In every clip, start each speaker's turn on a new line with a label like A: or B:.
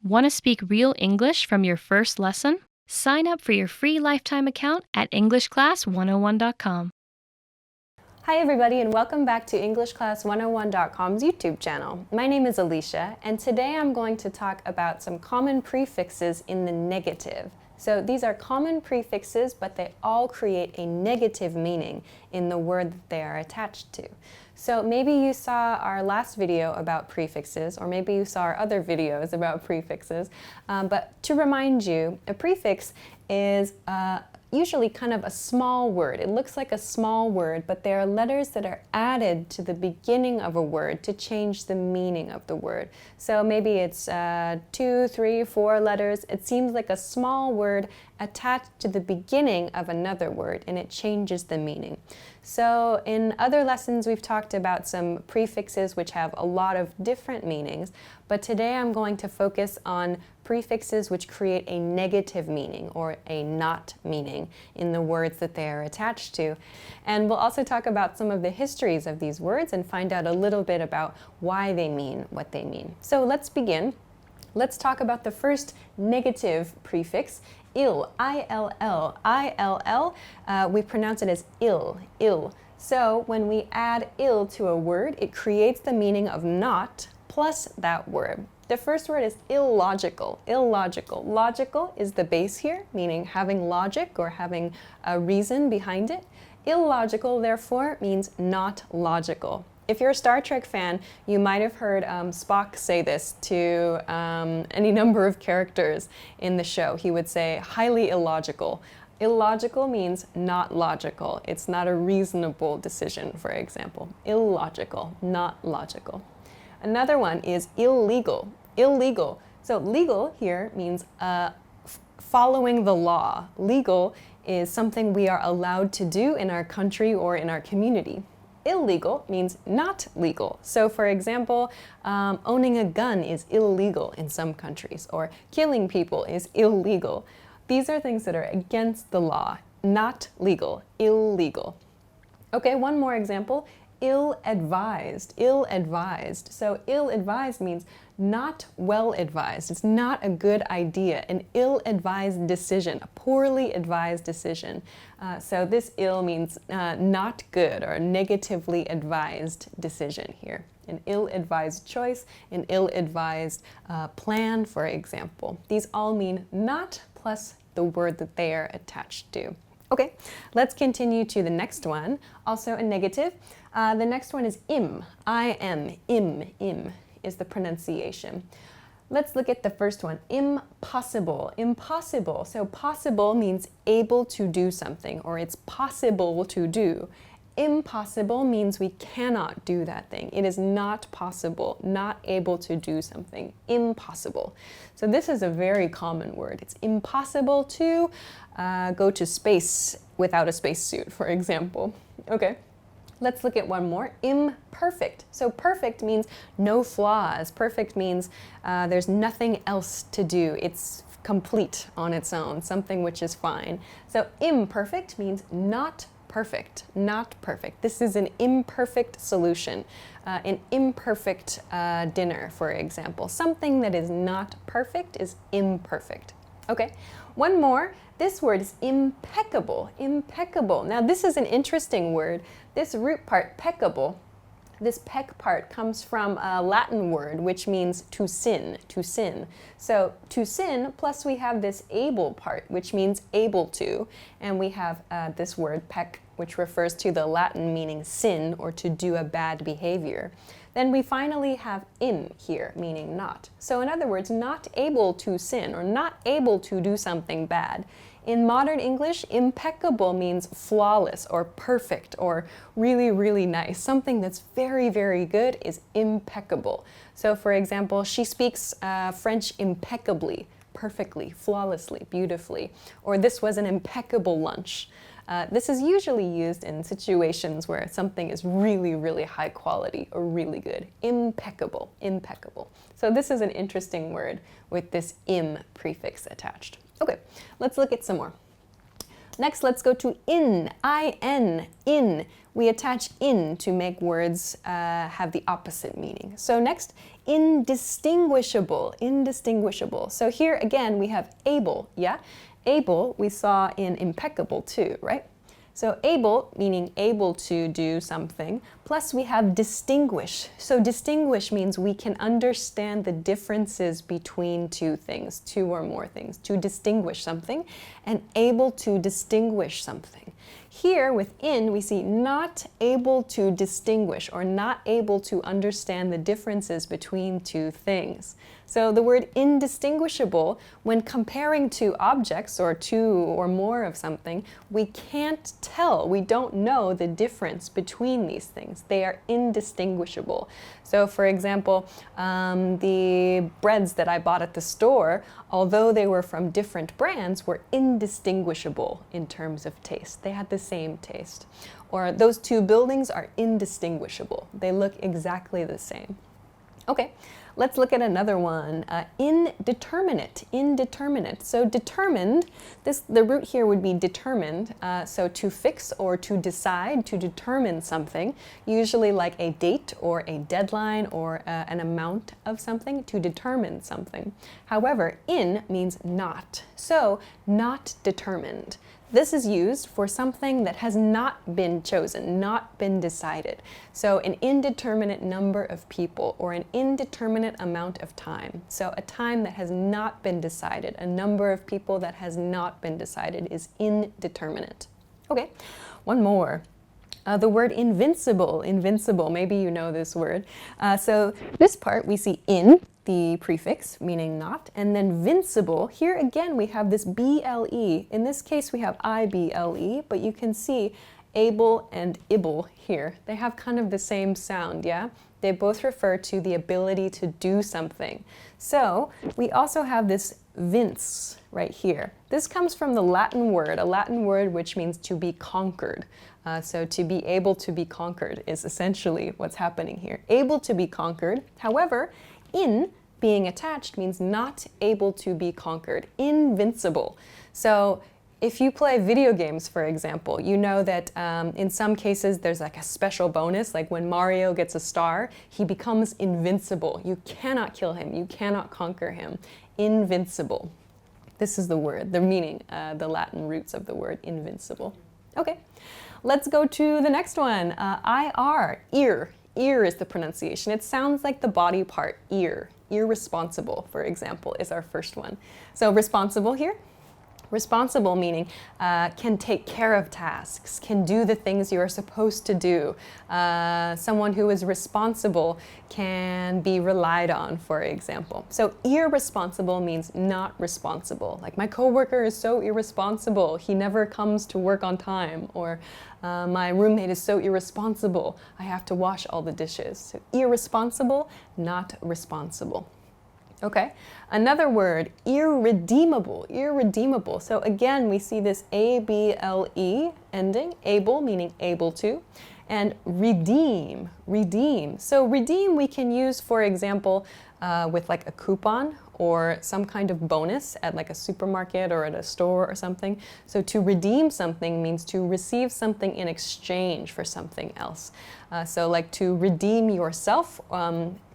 A: Want to speak real English from your first lesson? Sign up for your free lifetime account at EnglishClass101.com.
B: Hi everybody, and welcome back to EnglishClass101.com's YouTube channel. My name is Alicia, and today I'm going to talk about some common prefixes in the negative. So these are common prefixes, but they all create a negative meaning in the word that they are attached to. So maybe you saw our last video about prefixes, or maybe you saw our other videos about prefixes, but to remind you, a prefix is usually kind of a small word. It looks like a small word, but there are letters that are added to the beginning of a word to change the meaning of the word. So maybe it's 2, 3, 4 letters. It seems like a small word attached to the beginning of another word, and it changes the meaning. So in other lessons, we've talked about some prefixes which have a lot of different meanings, but today I'm going to focus on prefixes which create a negative meaning or a not meaning in the words that they are attached to. And we'll also talk about some of the histories of these words and find out a little bit about why they mean what they mean. So let's begin. Let's talk about the first negative prefix, ill, I-L-L. I-L-L, we pronounce it as ill, ill. So when we add ill to a word, it creates the meaning of not plus that word. The first word is illogical, illogical. Logical is the base here, meaning having logic or having a reason behind it. Illogical, therefore, means not logical. If you're a Star Trek fan, you might have heard Spock say this to any number of characters in the show. He would say, highly illogical. Illogical means not logical. It's not a reasonable decision, for example. Illogical, not logical. Another one is illegal, illegal. So legal here means following the law. Legal is something we are allowed to do in our country or in our community. Illegal means not legal. So for example, owning a gun is illegal in some countries, or killing people is illegal. These are things that are against the law, not legal, illegal. Okay, one more example, ill-advised, ill-advised. So ill-advised means not well-advised. It's not a good idea, an ill-advised decision, a poorly advised decision. So this ill means not good or negatively advised decision here. An ill-advised choice, an ill-advised plan, for example. These all mean not plus the word that they are attached to. Okay, let's continue to the next one, also a negative. The next one is im, I-M, im is the pronunciation. Let's look at the first one, impossible, impossible. So possible means able to do something, or it's possible to do. Impossible means we cannot do that thing. It is not possible, not able to do something. Impossible. So this is a very common word. It's impossible to go to space without a spacesuit, for example. Okay, let's look at one more. Imperfect. So perfect means no flaws. Perfect means there's nothing else to do. It's complete on its own, something which is fine. So imperfect means not perfect, not perfect. This is an imperfect solution, an imperfect dinner, for example. Something that is not perfect is imperfect. Okay, one more. This word is impeccable, impeccable. Now this is an interesting word. This root part, peccable, this peck part comes from a Latin word which means to sin, to sin. So to sin, plus we have this able part which means able to, and we have this word peck which refers to the Latin meaning sin or to do a bad behavior. Then we finally have im here, meaning not. So in other words, not able to sin or not able to do something bad. In modern English, impeccable means flawless or perfect or really, really nice. Something that's very, very good is impeccable. So for example, she speaks French impeccably, perfectly, flawlessly, beautifully. Or this was an impeccable lunch. This is usually used in situations where something is really, really high quality or really good. Impeccable, impeccable. So this is an interesting word with this im prefix attached. Okay, let's look at some more. Next, let's go to in, I-N, in. We attach in to make words have the opposite meaning. So next, indistinguishable, indistinguishable. So here again we have able, yeah? Able we saw in impeccable too, right? So able, meaning able to do something, plus we have distinguish. So distinguish means we can understand the differences between two things, two or more things, to distinguish something, and able to distinguish something. Here within we see not able to distinguish or not able to understand the differences between two things. So the word indistinguishable, when comparing two objects or two or more of something, we can't tell, we don't know the difference between these things. They are indistinguishable. So for example, the breads that I bought at the store, although they were from different brands, were indistinguishable in terms of taste. They had the same taste. Or those two buildings are indistinguishable. They look exactly the same. Okay. Let's look at another one, indeterminate, indeterminate. So determined, the root here would be determined, so to fix or to decide, to determine something, usually like a date or a deadline or an amount of something, to determine something. However, in means not, so not determined. This is used for something that has not been chosen, not been decided. So an indeterminate number of people or an indeterminate amount of time. So a time that has not been decided, a number of people that has not been decided is indeterminate. Okay, one more. The word invincible, invincible, maybe you know this word. So this part we see in, the prefix, meaning not, and then vincible. Here again we have this B-L-E. In this case we have I-B-L-E, but you can see able and ibble here. They have kind of the same sound, yeah? They both refer to the ability to do something. So we also have this vince right here. This comes from the Latin word, a Latin word which means to be conquered. So to be able to be conquered is essentially what's happening here. Able to be conquered. However, in being attached means not able to be conquered, invincible. So if you play video games, for example, you know that in some cases there's like a special bonus, like when Mario gets a star, he becomes invincible. You cannot kill him, you cannot conquer him. Invincible. This is the word, the meaning, the Latin roots of the word invincible. Okay, let's go to the next one. IR, ear. Ear is the pronunciation. It sounds like the body part, ear. Irresponsible, for example, is our first one. So responsible here. Responsible meaning can take care of tasks, can do the things you are supposed to do. Someone who is responsible can be relied on, for example. So irresponsible means not responsible. Like my coworker is so irresponsible, he never comes to work on time. Or my roommate is so irresponsible, I have to wash all the dishes. So irresponsible, not responsible. Okay, another word, irredeemable, irredeemable. So again, we see this A-B-L-E ending, able meaning able to, and redeem, redeem. So redeem we can use, for example, with like a coupon or some kind of bonus at like a supermarket or at a store or something. So to redeem something means to receive something in exchange for something else. So like to redeem yourself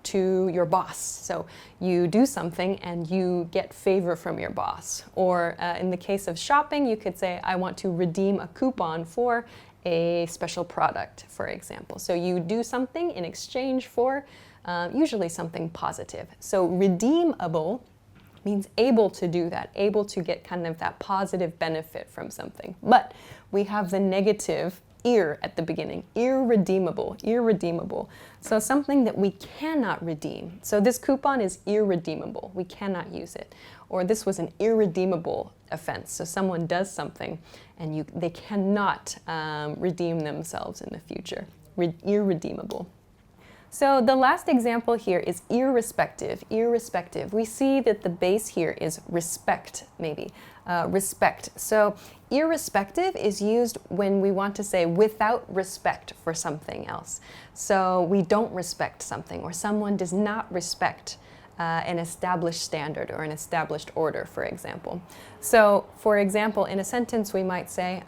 B: to your boss. So you do something and you get favor from your boss. Or in the case of shopping, you could say, I want to redeem a coupon for a special product, for example. So you do something in exchange for usually something positive. So redeemable means able to do that, able to get kind of that positive benefit from something. But we have the negative ir at the beginning, irredeemable, irredeemable. So something that we cannot redeem. So this coupon is irredeemable, we cannot use it. Or this was an irredeemable offense. So someone does something and they cannot redeem themselves in the future. Irredeemable. So the last example here is irrespective, irrespective. We see that the base here is respect, maybe, respect. So irrespective is used when we want to say without respect for something else. So we don't respect something or someone does not respect an established standard or an established order, for example. So, for example, in a sentence we might say,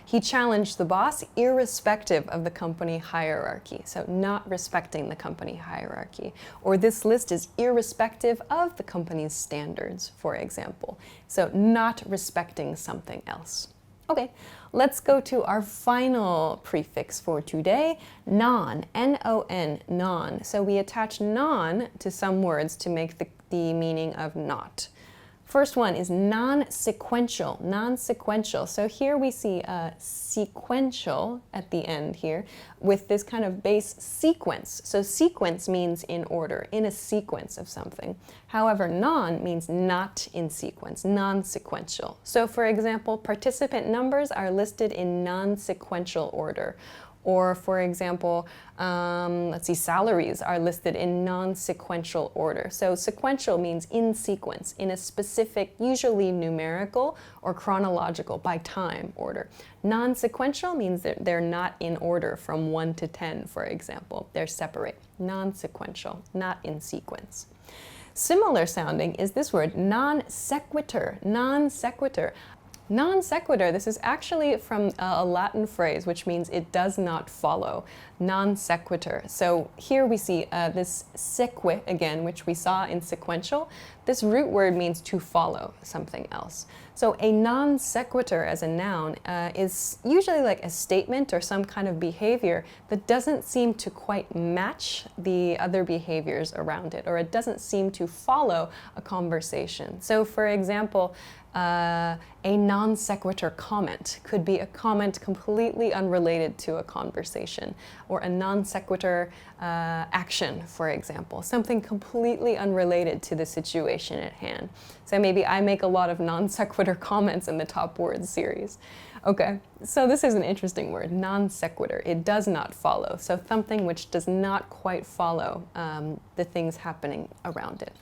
B: he challenged the boss irrespective of the company hierarchy. So not respecting the company hierarchy. Or this list is irrespective of the company's standards, for example. So not respecting something else. Okay, let's go to our final prefix for today, non, N-O-N, non. So we attach non to some words to make the meaning of not. First one is non-sequential, non-sequential. So here we see a sequential at the end here with this kind of base sequence. So sequence means in order, in a sequence of something. However, non means not in sequence, non-sequential. So for example, participant numbers are listed in non-sequential order. Or for example, let's see, salaries are listed in non-sequential order. So sequential means in sequence, in a specific, usually numerical or chronological, by time order. Non-sequential means that they're not in order from 1 to 10, for example. They're separate. Non-sequential, not in sequence. Similar sounding is this word, non sequitur, non sequitur. Non sequitur, this is actually from a Latin phrase, which means it does not follow. Non sequitur. So here we see this seque again, which we saw in sequential. This root word means to follow something else. So a non sequitur as a noun is usually like a statement or some kind of behavior that doesn't seem to quite match the other behaviors around it, or it doesn't seem to follow a conversation. So for example, a non sequitur comment could be a comment completely unrelated to a conversation, or a non sequitur action, for example, something completely unrelated to the situation at hand. So maybe I make a lot of non sequitur comments in the top words series. Okay, so this is an interesting word, non sequitur. It does not follow, so something which does not quite follow the things happening around it.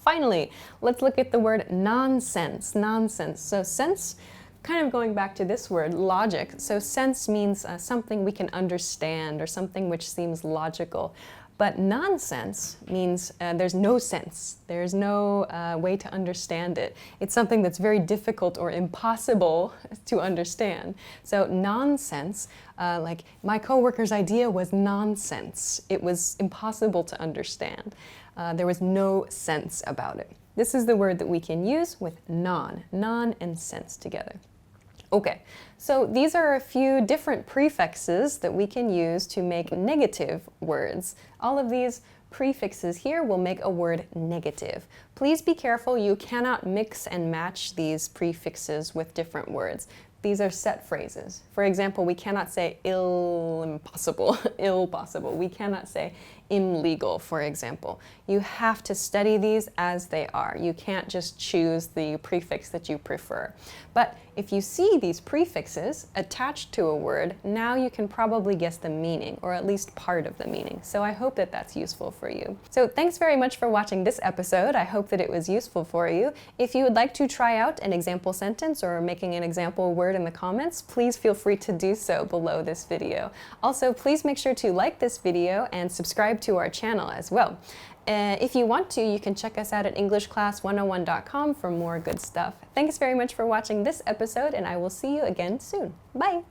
B: Finally, let's look at the word nonsense, nonsense. So sense, kind of going back to this word, logic. So sense means something we can understand or something which seems logical. But nonsense means there's no sense. There's no way to understand it. It's something that's very difficult or impossible to understand. So nonsense, like my coworker's idea was nonsense. It was impossible to understand. There was no sense about it. This is the word that we can use with non and sense together. Okay, so these are a few different prefixes that we can use to make negative words. All of these prefixes here will make a word negative. Please be careful, you cannot mix and match these prefixes with different words. These are set phrases. For example, we cannot say impossible, ill possible. We cannot say illegal, for example. You have to study these as they are. You can't just choose the prefix that you prefer. But if you see these prefixes attached to a word, now you can probably guess the meaning, or at least part of the meaning. So I hope that that's useful for you. So thanks very much for watching this episode. I hope that it was useful for you. If you would like to try out an example sentence or making an example word in the comments, please feel free to do so below this video. Also, please make sure to like this video and subscribe to our channel as well. If you want to, you can check us out at EnglishClass101.com for more good stuff. Thanks very much for watching this episode, and I will see you again soon. Bye!